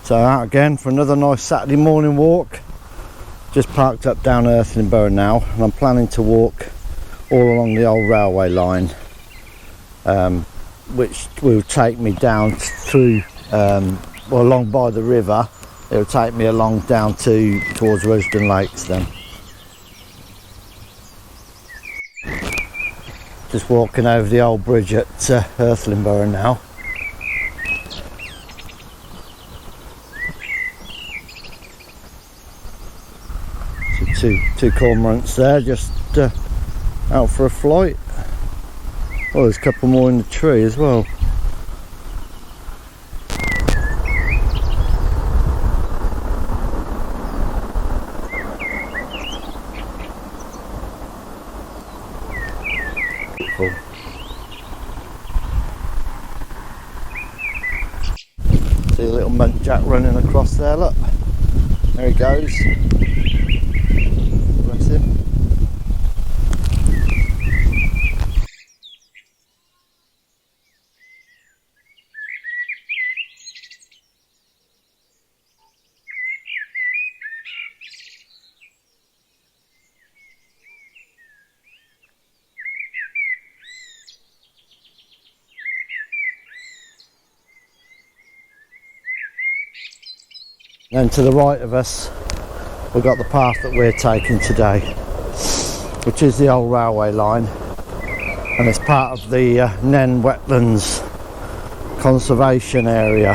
So out again for another nice Saturday morning walk. Just parked up down Earthlinborough now, and I'm planning to walk all along the old railway line, which will take me down through, along by the river. It'll take me along down towards Rusden Lakes then. Just walking over the old bridge at Earthlinborough now. So two cormorants there, just out for a flight. Oh, there's a couple more in the tree as well. Cool. See a little muntjac running across there, look. There he goes. Bless him. Then to the right of us, we've got the path that we're taking today, which is the old railway line, and it's part of the Nen Wetlands Conservation Area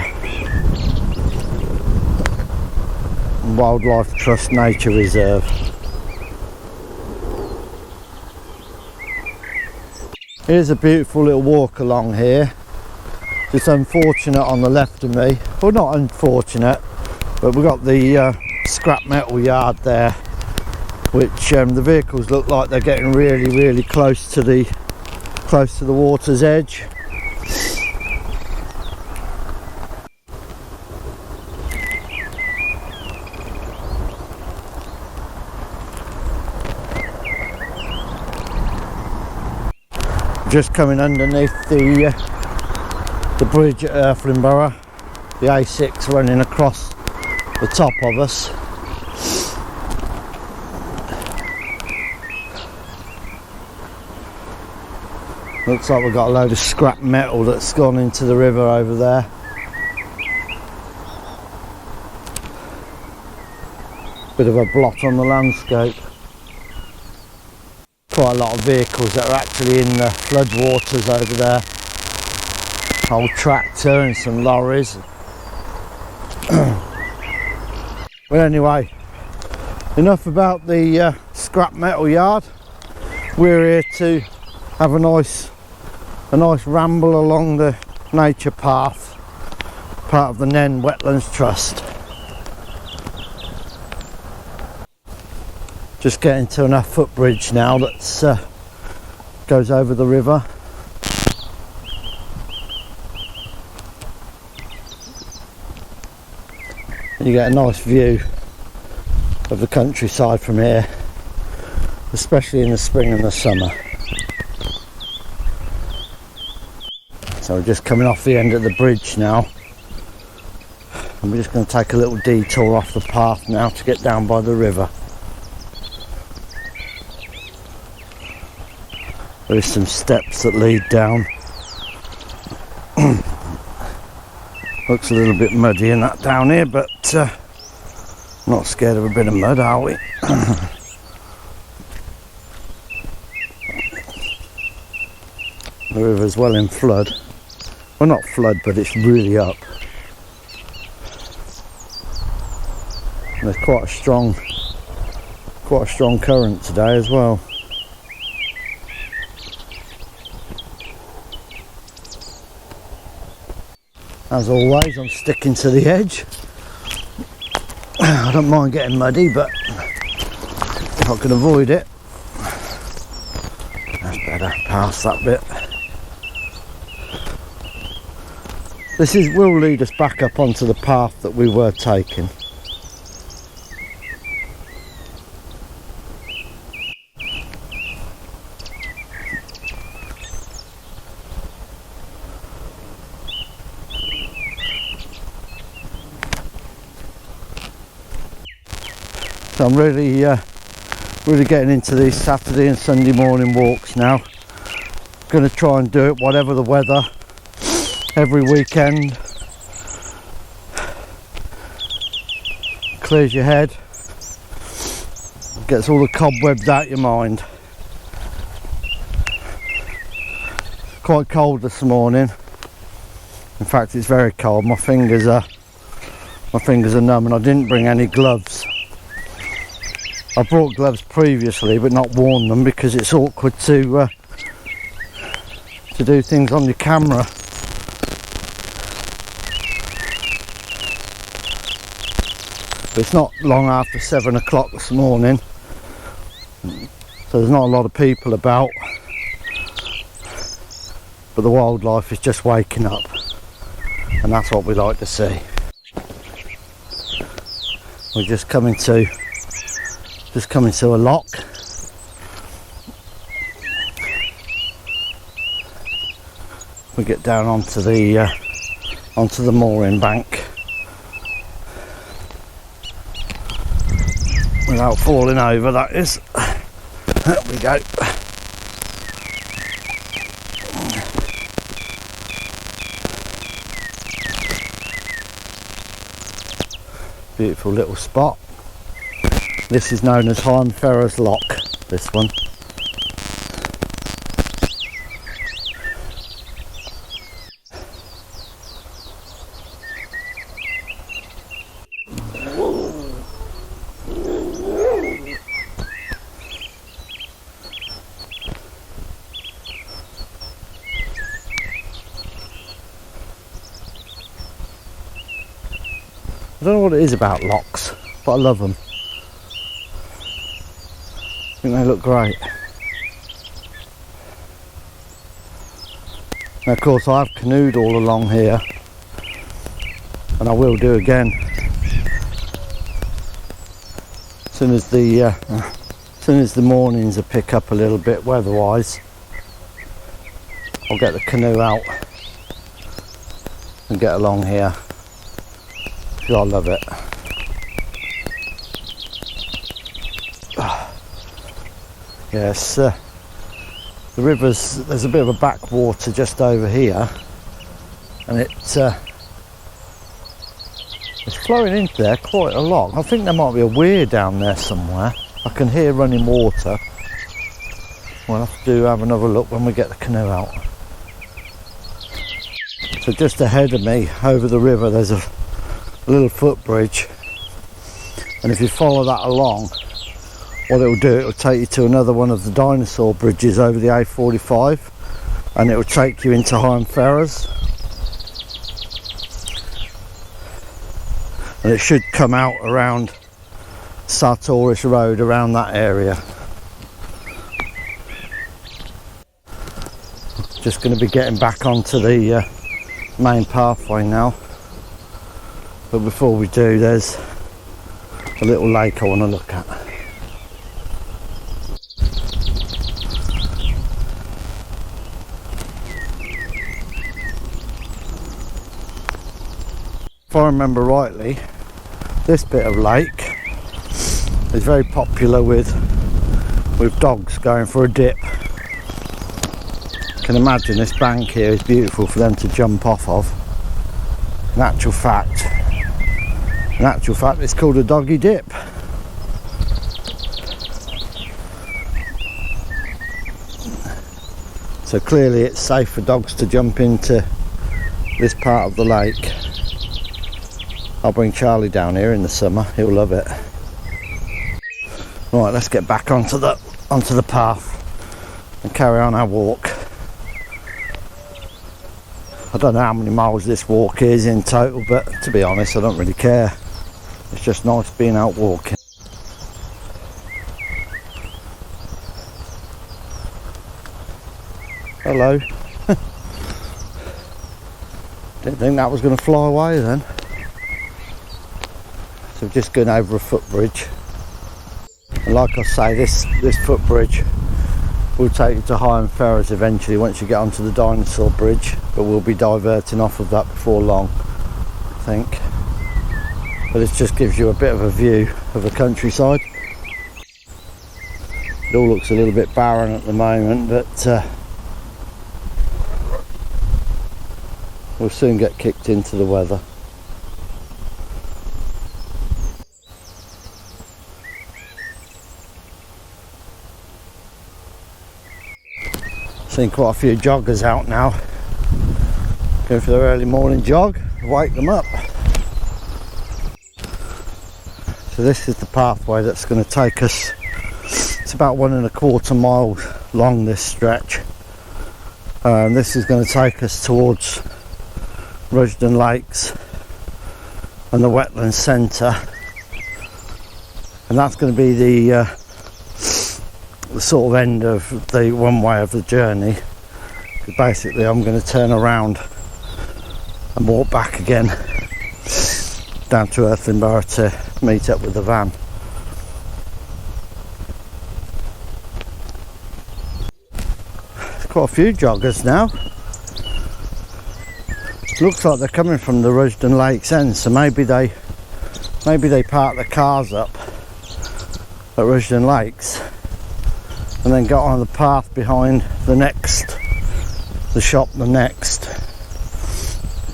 and Wildlife Trust Nature Reserve. Here's a beautiful little walk along here. It's unfortunate on the left of me, well, not unfortunate, but we've got the scrap metal yard there, which the vehicles look like they're getting really close to the water's edge. Just coming underneath the bridge at Earthlinborough, the A6 running across the top of us. Looks like we've got a load of scrap metal that's gone into the river over there. Bit of a blot on the landscape. Quite a lot of vehicles that are actually in the floodwaters over there. Old tractor and some lorries. But anyway, enough about the scrap metal yard. We're here to have a nice ramble along the nature path, part of the Nen Wetlands Trust. Just getting to enough footbridge now that goes over the river. You get a nice view of the countryside from here, especially in the spring and the summer. So we're just coming off the end of the bridge now, and we're just going to take a little detour off the path now to get down by the river. There's some steps that lead down. Looks a little bit muddy in that down here, but not scared of a bit of mud, are we? The river's well in flood. Well, not flood, but it's really up. And there's quite a strong current today as well. As always, I'm sticking to the edge. I don't mind getting muddy, but if I can avoid it, that's better, past that bit. This will lead us back up onto the path that we were taking. So I'm really getting into these Saturday and Sunday morning walks now. Going to try and do it whatever the weather, every weekend. Clears your head, gets all the cobwebs out your mind. Quite cold this morning. In fact, it's very cold. My fingers are numb, and I didn't bring any gloves. I brought gloves previously, but not worn them because it's awkward to do things on your camera. But it's not long after 7 o'clock this morning, so there's not a lot of people about, but the wildlife is just waking up, and that's what we like to see. We're just coming to a lock. We get down onto the mooring bank without falling over, that is. There we go. Beautiful little spot. This is known as Ferro's Lock, this one. I don't know what it is about locks, but I love them. I think they look great. Now, of course, I've canoed all along here, and I will do again. As soon as the mornings will pick up a little bit weather-wise, I'll get the canoe out and get along here. I love it. Yes, the river's, there's a bit of a backwater just over here, and it's flowing into there quite a lot. I think there might be a weir down there somewhere. I can hear running water. We'll have to have another look when we get the canoe out. So just ahead of me, over the river, there's a little footbridge, and if you follow that along, what it'll do, it'll take you to another one of the dinosaur bridges over the A45, and it'll take you into Ferro's, and it should come out around Sartorius Road, around that area. Just going to be getting back onto the main pathway now. But before we do, there's a little lake I want to look at. If I remember rightly, this bit of lake is very popular with dogs going for a dip. You can imagine this bank here is beautiful for them to jump off of. In actual fact, it's called a doggy dip. So clearly it's safe for dogs to jump into this part of the lake. I'll bring Charlie down here in the summer, he'll love it. Right, let's get back onto the path and carry on our walk. I don't know how many miles this walk is in total, but to be honest, I don't really care. It's just nice being out walking. Hello. Didn't think that was going to fly away then. So we're just going over a footbridge. And like I say, this footbridge will take you to Ferro's eventually once you get onto the dinosaur bridge, but we'll be diverting off of that before long, I think. but it just gives you a bit of a view of the countryside. It all looks a little bit barren at the moment, but we'll soon get kicked into the weather. Seen quite a few joggers out now, going for their early morning jog, wake them up. So this is the pathway that's going to take us, it's about 1.25 miles long, this stretch. This is going to take us towards Rushden Lakes and the wetland centre, and that's going to be the sort of end of the one way of the journey. Basically I'm going to turn around and walk back again down to Earthlinborough to meet up with the van. There's quite a few joggers now. Looks like they're coming from the Rushden Lakes end, so maybe they park the cars up at Rushden Lakes and then got on the path behind the shop next.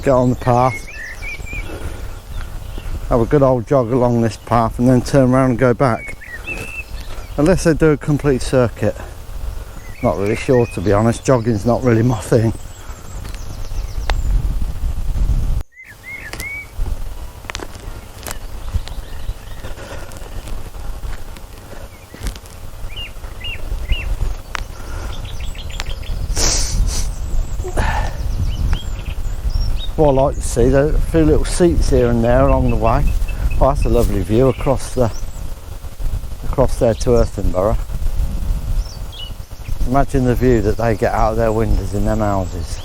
Get on the path, have a good old jog along this path and then turn around and go back. Unless they do a complete circuit. Not really sure, to be honest. Jogging's not really my thing. What I like to see, there are a few little seats here and there along the way. Oh, that's a lovely view across there to Earthlinborough. Imagine the view that they get out of their windows in them houses.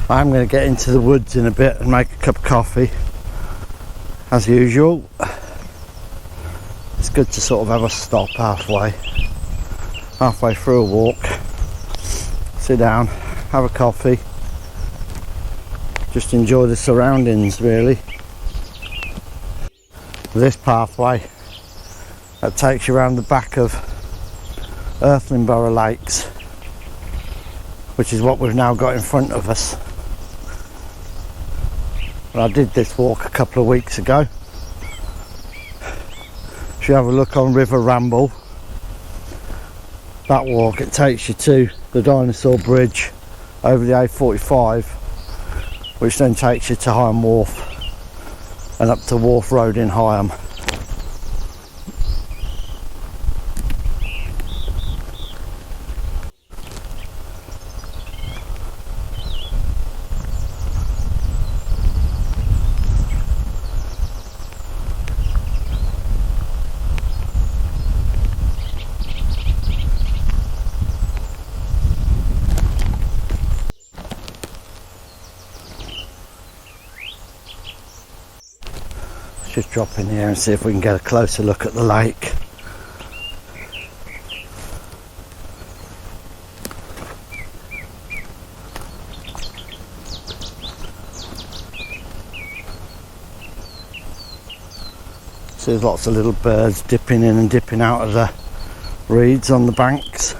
I'm going to get into the woods in a bit and make a cup of coffee, as usual. It's good to sort of have a stop halfway through a walk, sit down, have a coffee, just enjoy the surroundings really. This pathway that takes you around the back of Earthlinborough Lakes, which is what we've now got in front of us. I did this walk a couple of weeks ago. If you have a look on River Ramble, that walk, it takes you to the Dinosaur Bridge over the A45, which then takes you to Higham Wharf and up to Wharf Road in Higham. Just drop in here and see if we can get a closer look at the lake. So there's lots of little birds dipping in and dipping out of the reeds on the banks.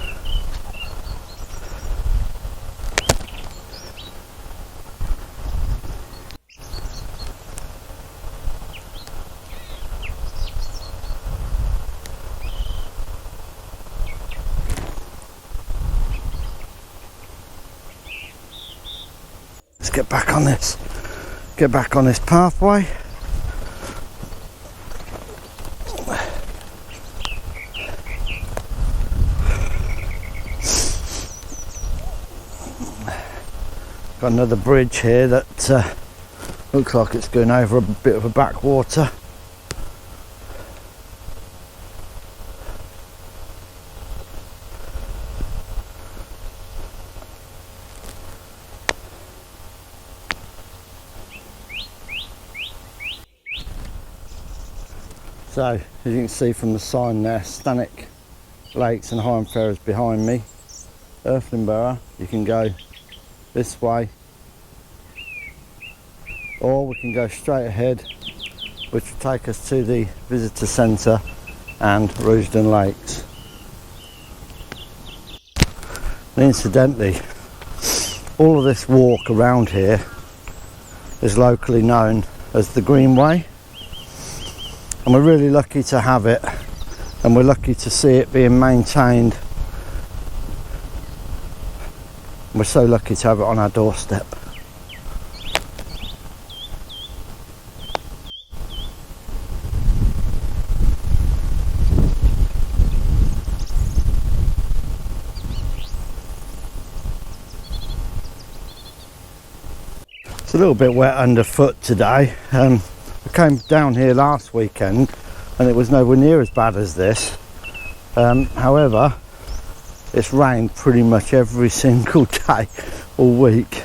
Get back on this pathway. Got another bridge here that looks like it's going over a bit of a backwater. So, as you can see from the sign there, Stannick Lakes and Higham Ferro is behind me. Earthlinborough, you can go this way, or we can go straight ahead, which will take us to the visitor centre and Roosden Lakes. And incidentally, all of this walk around here is locally known as the Greenway. And we're really lucky to have it, and we're lucky to see it being maintained. We're so lucky to have it on our doorstep. It's a little bit wet underfoot today. I came down here last weekend and it was nowhere near as bad as this. However, it's rained pretty much every single day all week.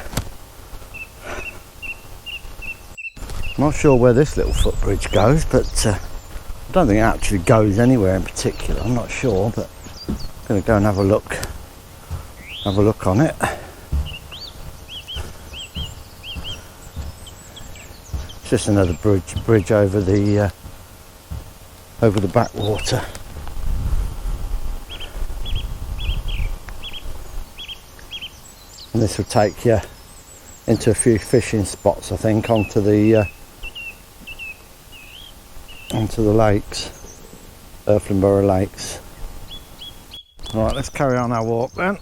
I'm not sure where this little footbridge goes, but I don't think it actually goes anywhere in particular. I'm not sure, but I'm going to go and have a look on it. It's just another bridge over the backwater. And this will take you into a few fishing spots, I think, onto the lakes, Earthlinborough Lakes. Right, let's carry on our walk then.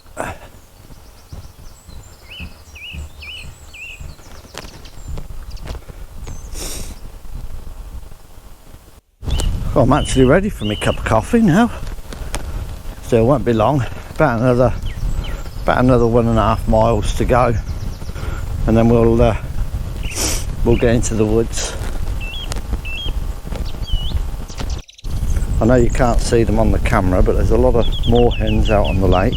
Well, I'm actually ready for my cup of coffee now. Still won't be long. About another 1.5 miles to go, and then we'll get into the woods. I know you can't see them on the camera, but there's a lot of moorhens out on the lake.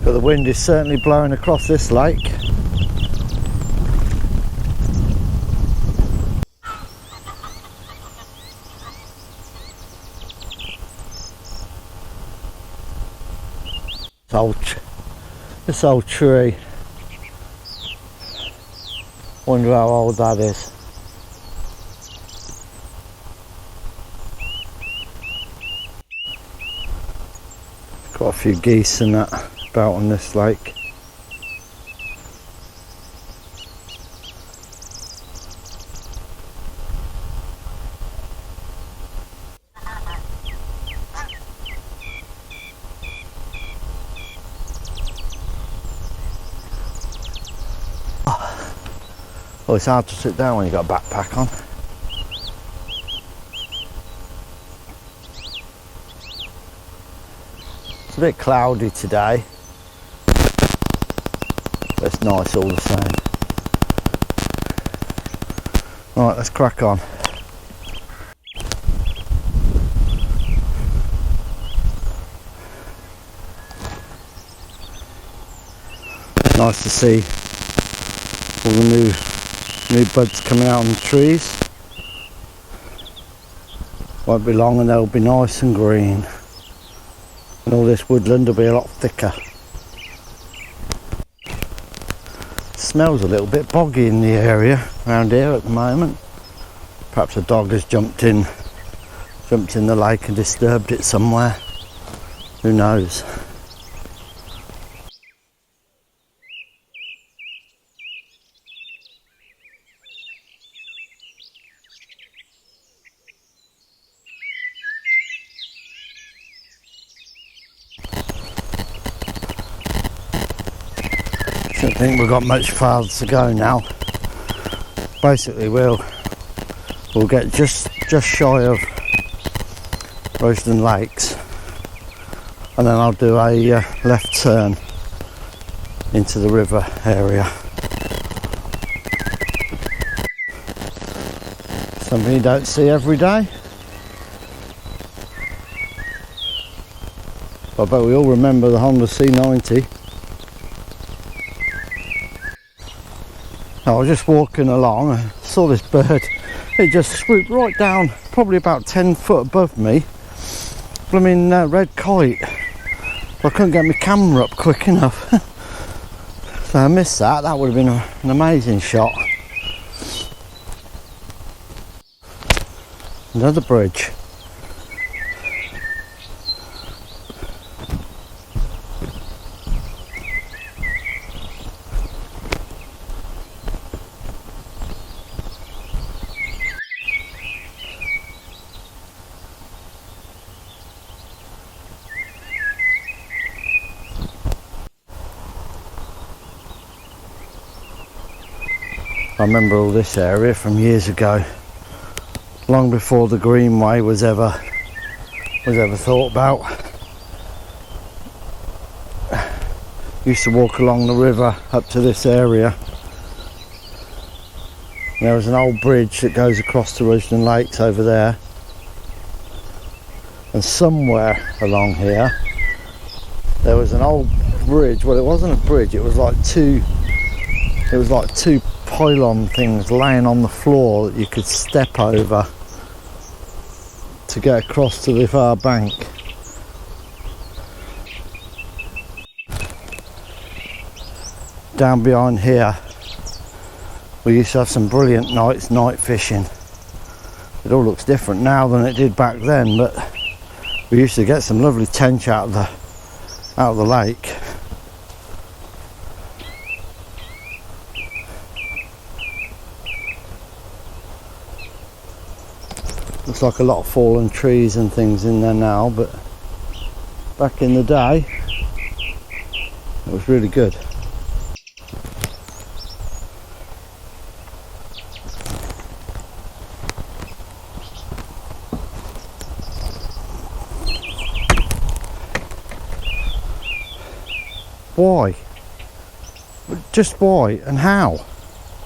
But the wind is certainly blowing across this lake. This old tree. Wonder how old that is. Quite a few geese and that about on this lake. Oh, it's hard to sit down when you've got a backpack on. It's a bit cloudy today, but it's nice all the same. Right, let's crack on. Nice to see all the new buds coming out on the trees. Won't be long and they'll be nice and green, and all this woodland will be a lot thicker. Smells a little bit boggy in the area around here at the moment. Perhaps a dog has jumped in the lake and disturbed it somewhere. Who knows? Don't think we've got much farther to go now. Basically we'll get just shy of Rosedon Lakes, and then I'll do a left turn into the river area. Something you don't see every day. I bet we all remember the Honda C90. I was just walking along, I saw this bird. It just swooped right down, probably about 10 foot above me. Blooming red kite. I couldn't get my camera up quick enough. So I missed that. That would have been an amazing shot. Another bridge. I remember all this area from years ago, long before the Greenway was ever thought about. Used to walk along the river up to this area. There was an old bridge that goes across to Rosedon Lakes over there, and somewhere along here there was an old bridge. Well, it wasn't a bridge, it was like two pylon things laying on the floor that you could step over to get across to the far bank. Down behind here we used to have some brilliant night fishing. It all looks different now than it did back then, but we used to get some lovely tench out of the lake. Looks like a lot of fallen trees and things in there now, but back in the day it was really good. Why? Just why and how?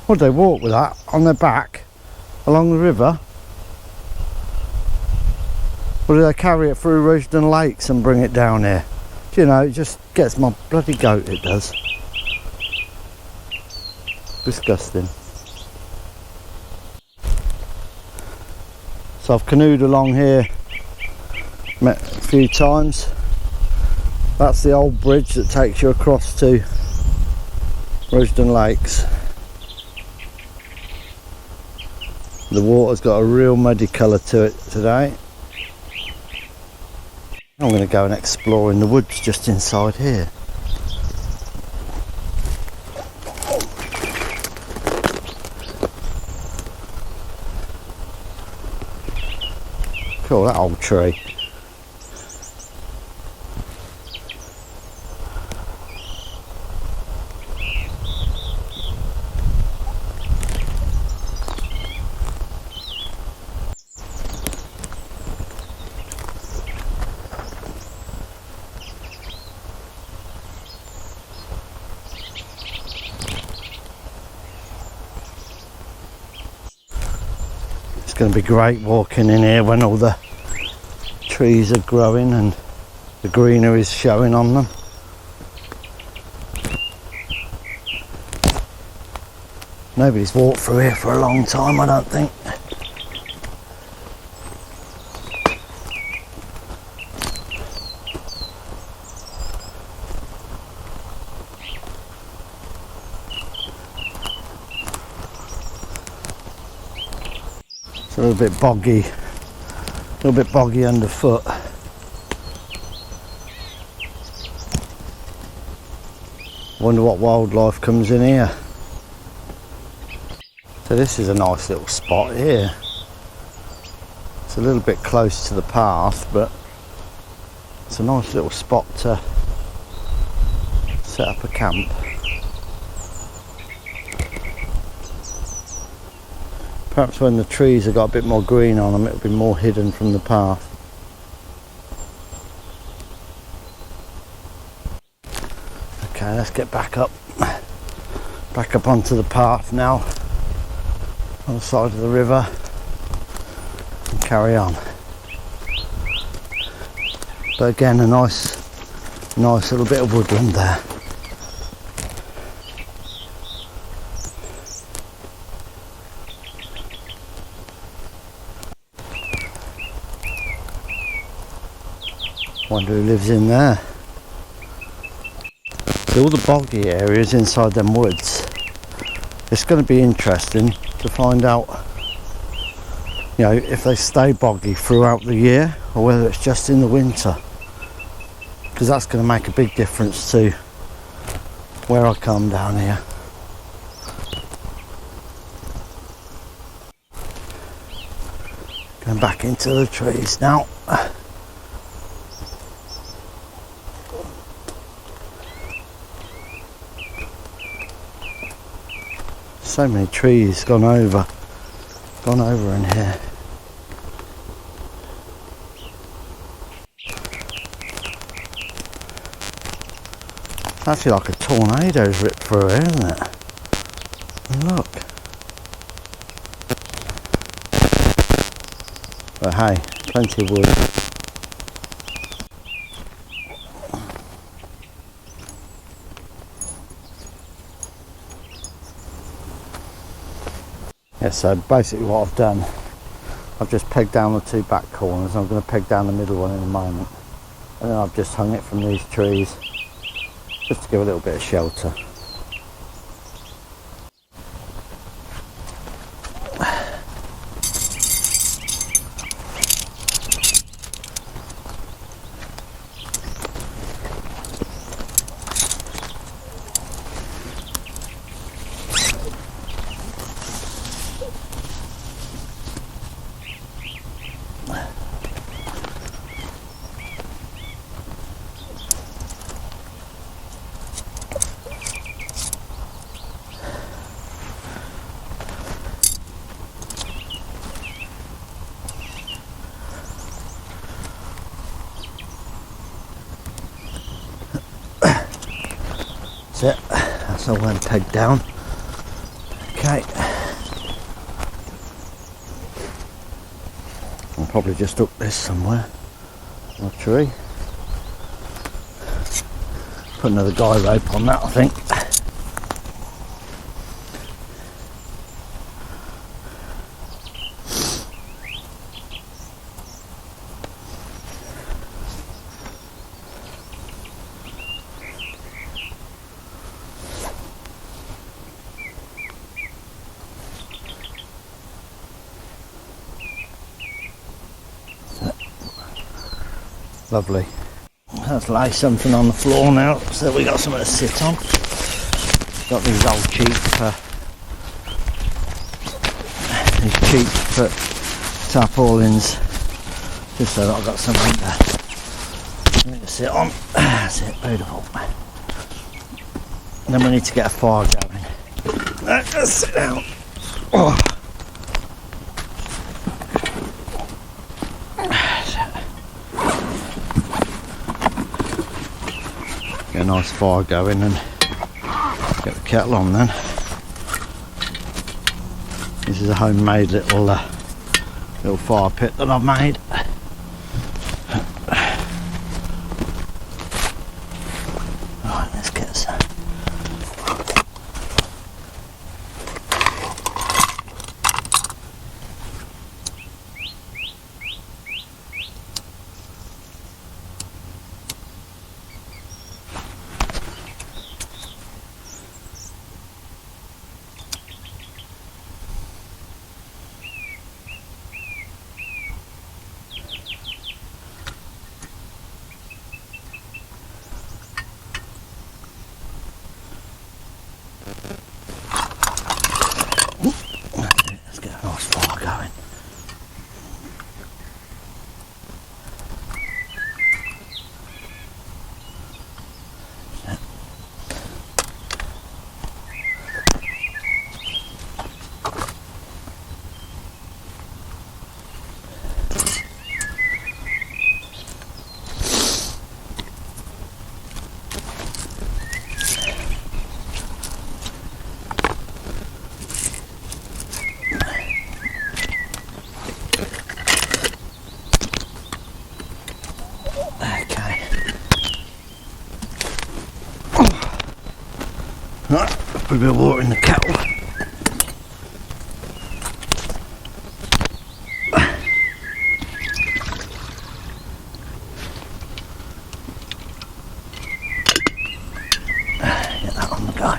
Would they walk with that on their back along the river? Or do they carry it through Rosedon Lakes and bring it down here? You know, it just gets my bloody goat, it does. Disgusting. So I've canoed along here a few times. That's the old bridge that takes you across to Rosedon Lakes. The water's got a real muddy colour to it today. I'm going to go and explore in the woods just inside here. Cool, that old tree. It's going to be great walking in here when all the trees are growing and the greenery is showing on them. Nobody's walked through here for a long time, I don't think. It's a little bit boggy underfoot. Wonder what wildlife comes in here. So this is a nice little spot here. It's a little bit close to the path, but it's a nice little spot to set up a camp. Perhaps when the trees have got a bit more green on them, it'll be more hidden from the path. Okay, let's get back up onto the path now, on the side of the river, and carry on. But again, a nice little bit of woodland there. Wonder who lives in there. All the boggy areas inside them woods. It's going to be interesting to find out, you know, if they stay boggy throughout the year or whether it's just in the winter, because that's going to make a big difference to where I come down here. Going back into the trees now. So many trees gone over in here. It's actually like a tornado's ripped through here, isn't it? And look. But hey, plenty of wood. Yeah, so basically what I've done, I've just pegged down the two back corners. I'm going to peg down the middle one in a moment, and then I've just hung it from these trees just to give a little bit of shelter. That's it, that's all then pegged down. Okay, I'll probably just hook this somewhere on a tree. Put another guy rope on that, I think. Lovely. Let's lay something on the floor now so that we got something to sit on. Got these old cheap tarpaulins, just so that I've got something to sit on. That's it, beautiful. And then we need to get a fire going. Let's sit down. Oh. Get a nice fire going and get the kettle on then. This is a homemade little fire pit that I've made. Right, let's get some. Let's get a nice fire going. Put a bit of water in the kettle. Get that on the go.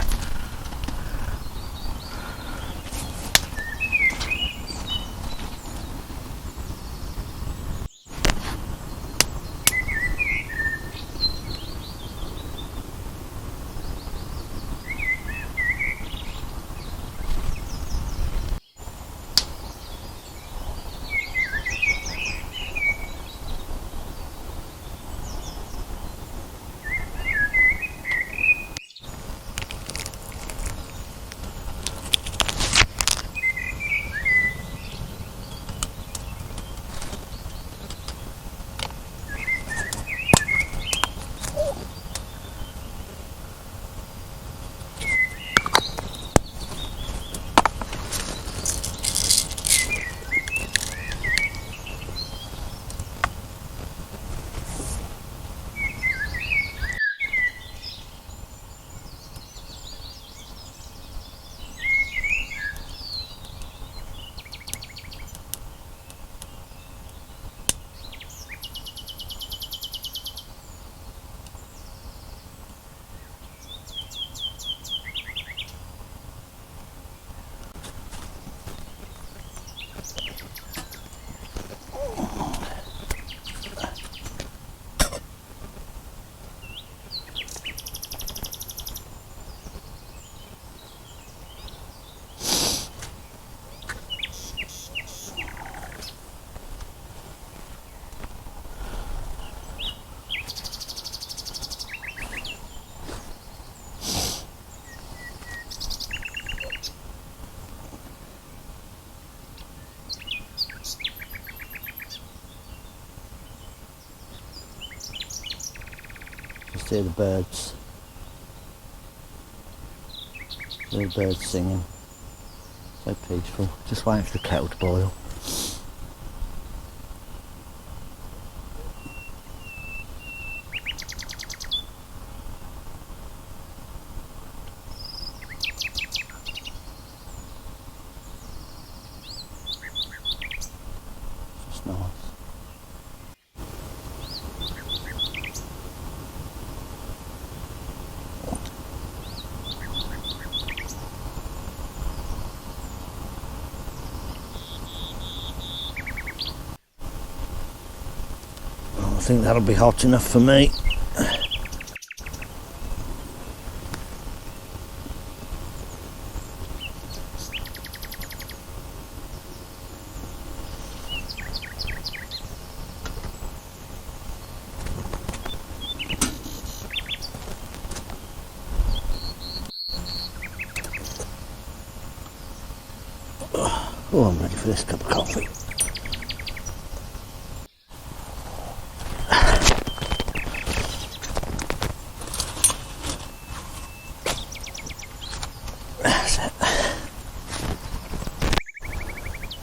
Just hear the birds. Hear the birds singing. So peaceful. Just waiting for the kettle to boil. Just nice. I think that'll be hot enough for me. Oh, I'm ready for this cup of coffee.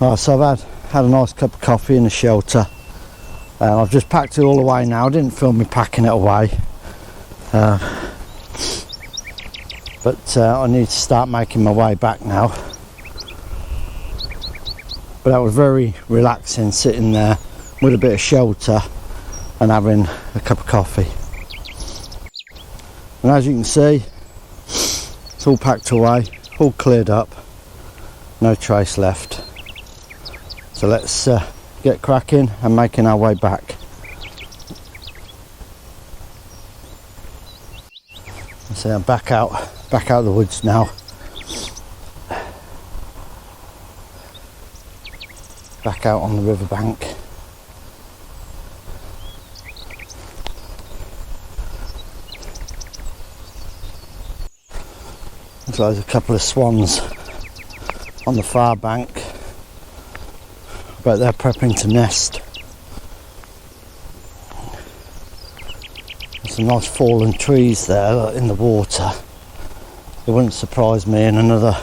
Right, so I've had a nice cup of coffee in the shelter. I've just packed it all away now. I didn't film me packing it away, but I need to start making my way back now. But that was very relaxing, sitting there with a bit of shelter and having a cup of coffee. And as you can see, it's all packed away, all cleared up, no trace left. So let's get cracking and making our way back. So I'm back out of the woods now. Back out on the riverbank. There's a couple of swans on the far bank, but they're prepping to nest. There's some nice fallen trees there in the water. It wouldn't surprise me in another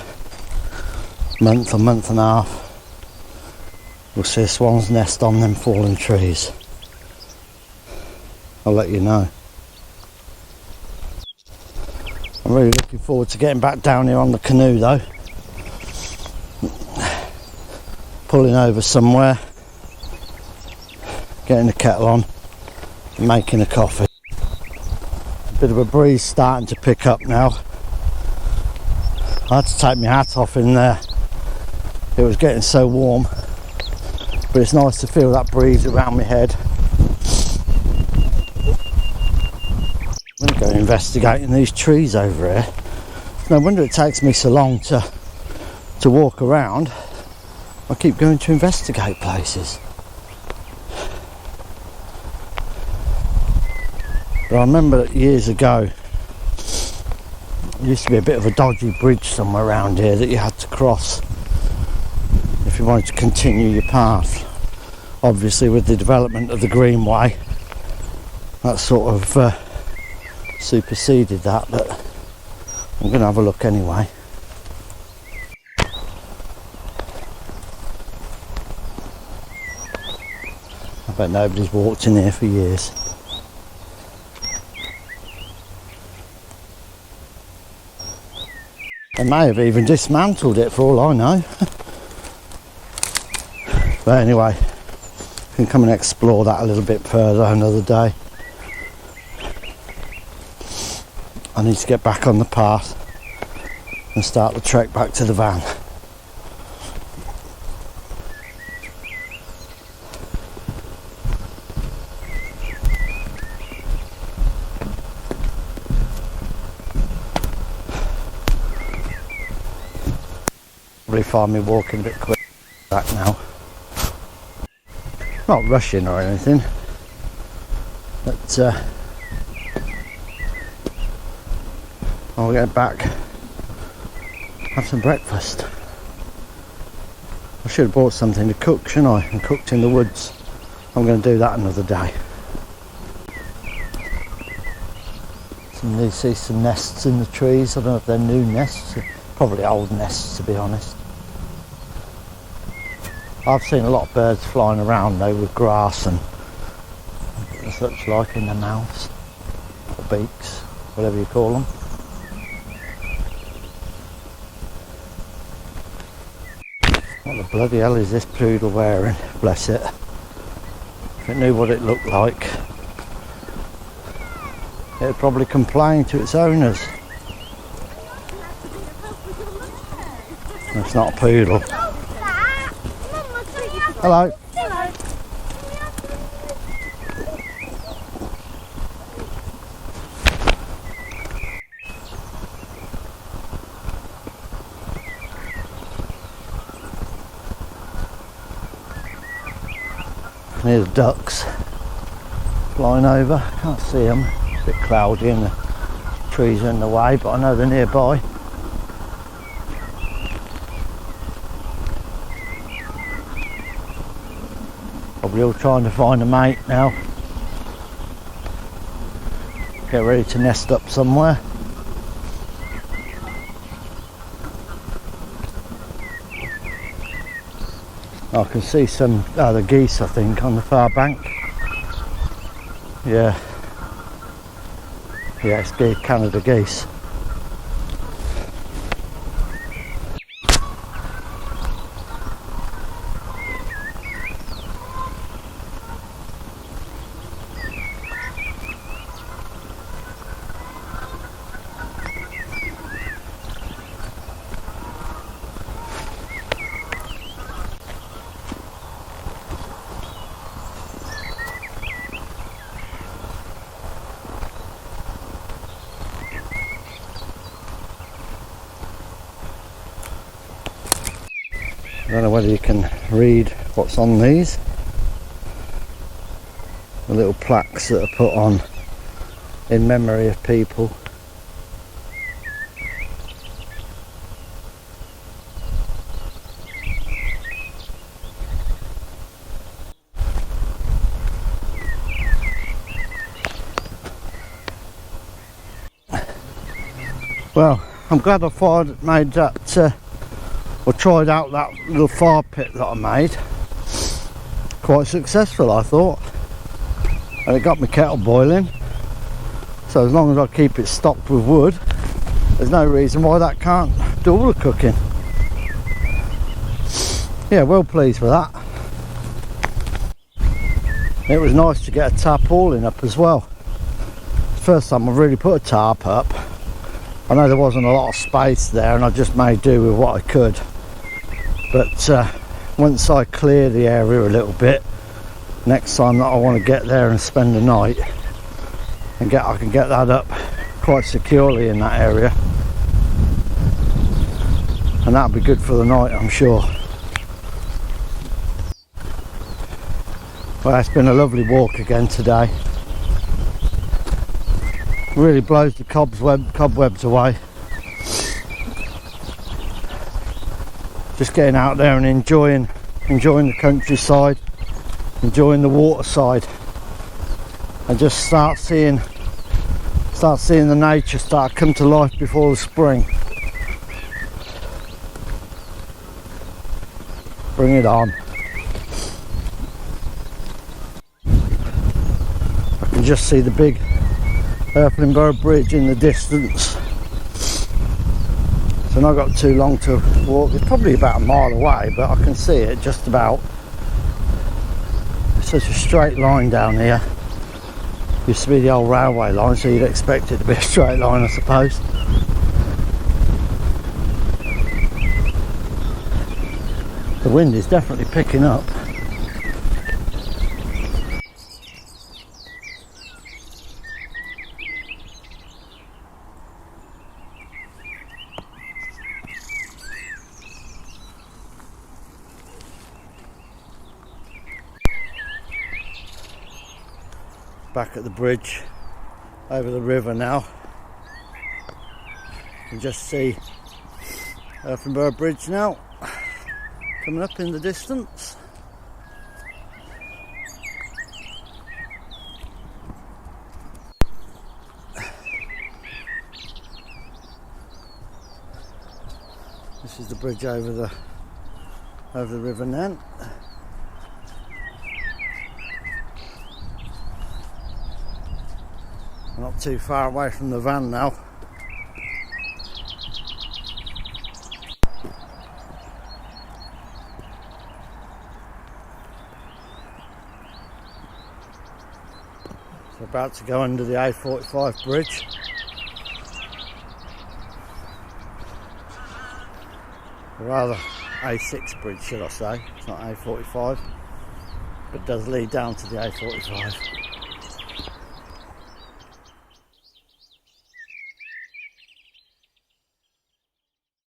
month or month and a half we'll see a swan's nest on them fallen trees. I'll let you know. I'm really looking forward to getting back down here on the canoe though. Pulling over somewhere, getting the kettle on and making a coffee. A bit of a breeze starting to pick up now. I had to take my hat off in there. It was getting so warm, but it's nice to feel that breeze around my head. I'm going to go investigating these trees over here. No wonder it takes me so long to walk around. I keep going to investigate places. But I remember that years ago, there used to be a bit of a dodgy bridge somewhere around here that you had to cross if you wanted to continue your path. Obviously with the development of the Greenway, that sort of superseded that, but I'm going to have a look anyway. I bet nobody's walked in here for years. They may have even dismantled it for all I know. But anyway, we can come and explore that a little bit further another day. I need to get back on the path and start the trek back to the van. Probably find me walking a bit quick back now. Not rushing or anything, but I'll get back, have some breakfast. I should have bought something to cook, shouldn't I? And cooked in the woods. I'm going to do that another day. You see some nests in the trees. I don't know if they're new nests, probably old nests to be honest. I've seen a lot of birds flying around though with grass and such like in their mouths, or beaks, whatever you call them. What the bloody hell is this poodle wearing? Bless it. If it knew what it looked like, it would probably complain to its owners. It's not a poodle. Hello. Hello. There's ducks flying over. Can't see them. It's a bit cloudy and the trees are in the way, but I know they're nearby. Probably all trying to find a mate now. Get ready to nest up somewhere. I can see some other geese, I think, on the far bank. Yeah, it's Canada geese. I don't know whether you can read what's on these. The little plaques that are put on in memory of people. Well, I'm glad I made that or tried out that little fire pit that I made. Quite successful, I thought, and it got my kettle boiling. So as long as I keep it stocked with wood, there's no reason why that can't do all the cooking. Yeah, well pleased with that. It was nice to get a tarpaulin up as well. First time I've really put a tarp up. I know there wasn't a lot of space there and I just made do with what I could. But once I clear the area a little bit, next time that I want to get there and spend the night, and I can get that up quite securely in that area. And that'll be good for the night, I'm sure. Well, it's been a lovely walk again today. Really blows the cobwebs away. Just getting out there and enjoying the countryside, enjoying the waterside, and just start seeing the nature start to come to life before the spring. Bring it on. I can just see the big Earthlinborough Bridge in the distance. So not got too long to walk. It's probably about a mile away, but I can see it just about. It's such a straight line down here. Used to be the old railway line, so you'd expect it to be a straight line, I suppose. The wind is definitely picking up. Back at the bridge over the river now. You can just see Earthlinborough Bridge now coming up in the distance. This is the bridge over the River Nant. Not too far away from the van now. So about to go under the A45 bridge. Or rather A6 bridge, should I say. It's not A45, but it does lead down to the A45.